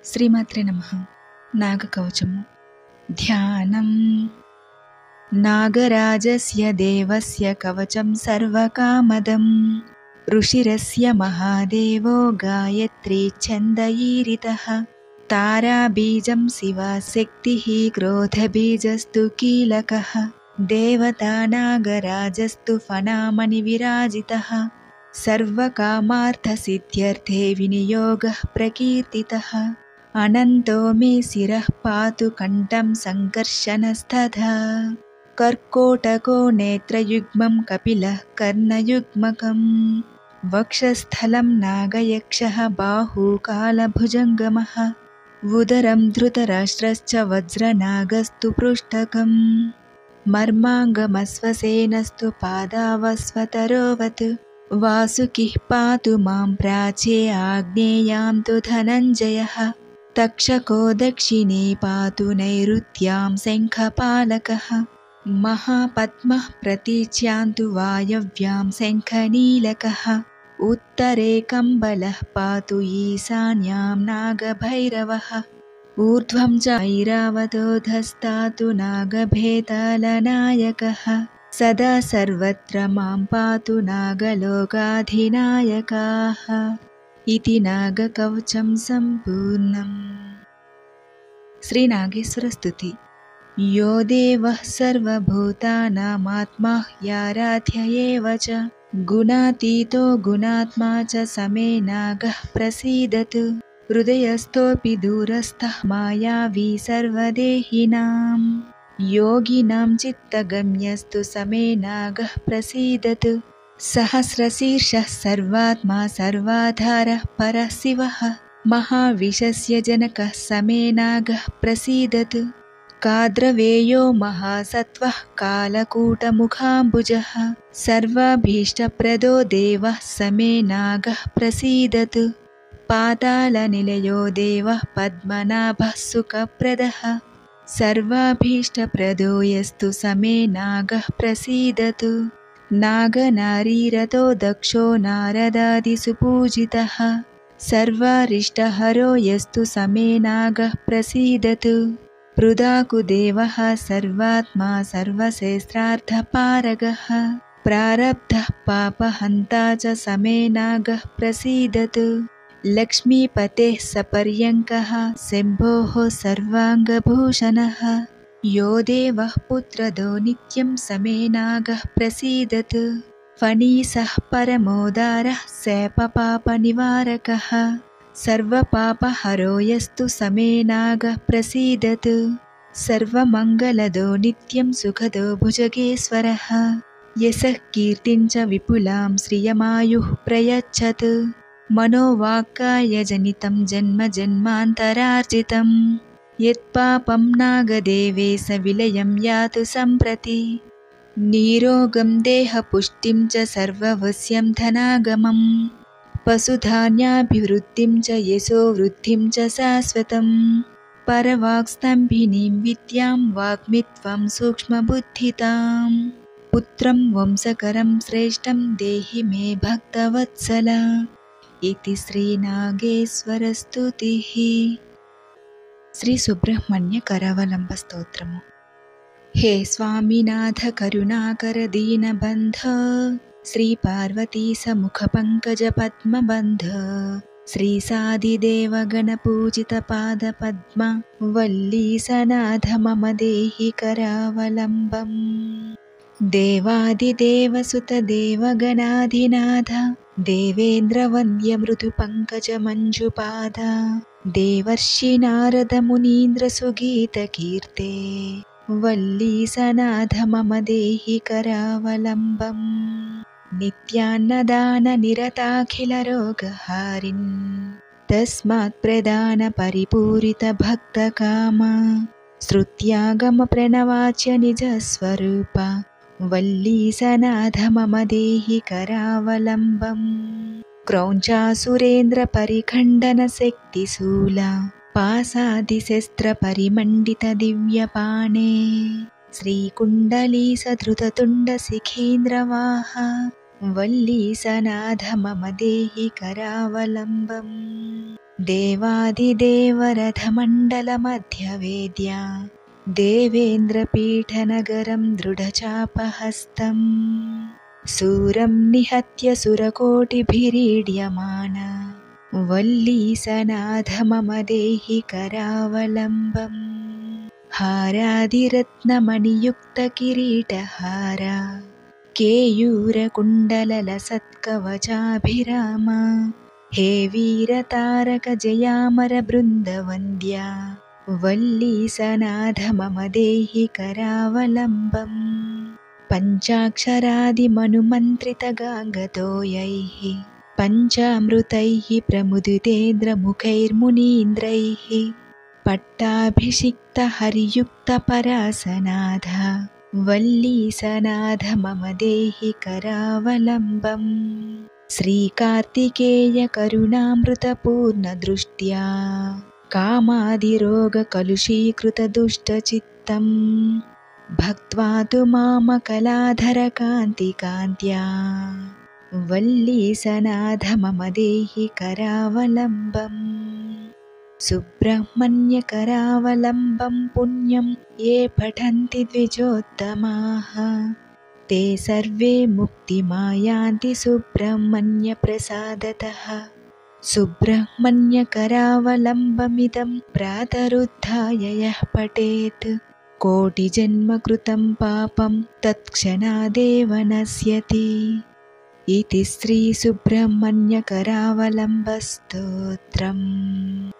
శ్రీమాత్రే నమః. నాగకవచము. ధ్యానం. నాగరాజస్య దేవస్య కవచం సర్వకామదం. ఋషిరస్య మహాదేవో గాయత్రీ ఛందయీరితః. తారాబీజం శివాశక్తిః క్రోధబీజస్తు కీలకः. దేవతా నాగరాజస్తు ఫణామణి విరాజితः. సర్వకామార్థసిద్ధ్యర్థే వినియోగः ప్రకీర్తితः. అనంతో మే శిరః పాతు కంఠం సంకర్షణస్తథా. కర్కోటకో నేత్రయుగ్మం కపిలः కర్ణయుగ్మకం. వక్షస్థలం నాగయక్షः బాహుకాలభుజంగమः. ఉదరం ధృతరాష్ట్రశ్చ వజ్రనాగస్తు పృష్ఠకం. మర్మాంగమశ్వసేనస్తు పాదావస్వతరోవత్. వాసుకిః పాతు మాం ప్రాచ్యే ఆగ్నేయాం తు ధనంజయः. తక్షకో దక్షిణే పాతు నైరుత్యాం శంఖపాలకः. మహాపద్మః ప్రతీచ్యాం తు వాయవ్యాం శంఖనీలకः. ఉత్తరే కంబలः పాతు ఈశాన్యాం నాగభైరవः. ఊర్ధ్వం చ ఐరావతోధస్తాతు నాగభేతాళనాయకः. సదా సర్వత్ర మాం పాతు నాగలోకాధినాయకాః. ఇతి నాగకవచం సంపూర్ణం. శ్రీ నాగేశ్వర స్తుతి. యో దేవః సర్వభూతానామాత్మా హ్యారాధ్య ఏవ చ. గుణాతీతో గుణాత్మా చ సమే నాగః ప్రసీదతు. హృదయస్థోऽపి దూరస్థః మాయావీ సర్వదేహినాం. యోగినాం చిత్తగమ్యస్తు సమే నాగః ప్రసీదతు. సహస్రశీర్షः సర్వాత్మా సర్వాధారः పరः శివः. మహావిశస్య జనకः సమే నాగः ప్రసీదతు. కాద్రవేయో మహాసత్వः కాలకూటముఖాంబుజः. సర్వాభీష్టప్రదో దేవः సమే నాగः ప్రసీదతు. పాతాళనిలయో దేవः పద్మనాభः సుఖప్రదः. సర్వాభీష్టప్రదో యస్తు సమే నాగः ప్రసీదతు. నాగనారీరతో దక్షో నారదాదిసుపూజితः. సర్వారిష్టహరో యస్తు సమే నాగः ప్రసీదతు. పృథాకుదేవः సర్వాత్మా సర్వశస్త్రార్థపారగः. ప్రారబ్ధः పాపహంతా చ సమే నాగः ప్రసీదతు. లక్ష్మీపతేః సపర్యంకः శంభోः సర్వాంగభూషణः. యో దేవः పుత్రదో నిత్యం సమే నాగः ప్రసీదతు. ఫణీసः పరమోదారः శాపపాపనివారకः. సర్వపాపహరో యస్తు సమే నాగः ప్రసీదతు. సర్వమంగళదో నిత్యం సుఖదో భుజగేశ్వరः. యశః కీర్తిం చ విపులాం శ్రియమాయుః ప్రయచ్చతు. మనోవాక్కాయజనితం జన్మ జన్మాంతరార్జితం. యత్పాపం నాగదేవేశ విలయం యాతు సంప్రతి. నీరోగం దేహపుష్టిం చ సర్వవశ్యం ధనాగమం. పశుధాన్యాభివృద్ధిం చ యశో వృద్ధిం చ శాశ్వతం. పరవాక్స్తంభినీం విద్యాం వాగ్మిత్వం సూక్ష్మబుద్ధితాం. పుత్రం వంశకరం శ్రేష్టం దేహి మే భక్తవత్సల. ఇతి శ్రీనాగేశ్వర స్తుతిః. శ్రీ సుబ్రహ్మణ్య కరావలంబ స్తోత్రము. హే స్వామినాథ కరుణాకర దీనబంధ. శ్రీ పార్వతీ సముఖ పంకజ పద్మబంధ. శ్రీ సాదిదేవ గణ పూజిత పాద పద్మ వల్లీసనాథ మమ దేహి కరావలంబం. దేవాదిదేవ సుత దేవగణాధినాథ. దేవేంద్ర వంద్య మృదు పంకజ మంజుపాద. దేవర్షి నారద మునీంద్ర సుగీత కీర్తే. వల్లీసనాథ మమ దేహి కరావలంబం. నిత్యాన్నదాన నిరతాఖిల రోగహారిన్. తస్మాత్ ప్రదాన పరిపూరిత భక్తకామ. శ్రుత్యాగమ ప్రణవాచ్య నిజ స్వరూప. వల్లీసనాథ మమ దేహి కరావలంబం. క్రౌంచాసురేంద్ర పరిఖండన శక్తిశూల. పాసాదిశస్త్ర పరిమండిత దివ్యపాణే. శ్రీకుండలీ సధృతతుండ శిఖేంద్రవాహ. वल्लीसनाथ मम देहि करावलम्बम्। देवादिदेवरथमण्डलमध्यवेद्या देवेन्द्रपीठनगरं दृढचापहस्तम्। सूरं निहत्य सुरकोटिभिरीड्यमान वल्लीसनाथ मम देहि करावलम्बम्। हारादिरत्नमणियुक्तकिरीटहारा केयूरकुण्डललसत्कवचाभिरामा हे वीरतारकजयामरबृन्दवन्द्या वल्लीसनाथ मम देहि करावलम्बम्। पञ्चाक्षरादिमनुमन्त्रितगाङ्गतोयैः पञ्चामृतैः प्रमुदितेन्द्रमुखैर्मुनीन्द्रैः पट्टाभिषिक्तहरियुक्तपरासनाथ वल्लीसनाथ मम देहि करावलम्बम्। श्रीकार्तिकेयकरुणामृतपूर्णदृष्ट्या कामादिरोगकलुषीकृतदुष्टचित्तम् भक्त्वा तु मामकलाधरकान्तिकान्त्या वल्लीसनाथ मम देहि करावलम्बम्। सुब्रह्मण्यकरावलम्बं पुण्यं ये पठन्ति द्विजोत्तमाः ते सर्वे मुक्तिमायान्ति सुब्रह्मण्यप्रसादतः। सुब्रह्मण्यकरावलम्बमिदं प्रातरुत्थाय यः पठेत् कोटिजन्मकृतं पापं तत्क्षणादेव नश्यति। इति श्रीसुब्रह्मण्यकरावलम्बस्तोत्रम्।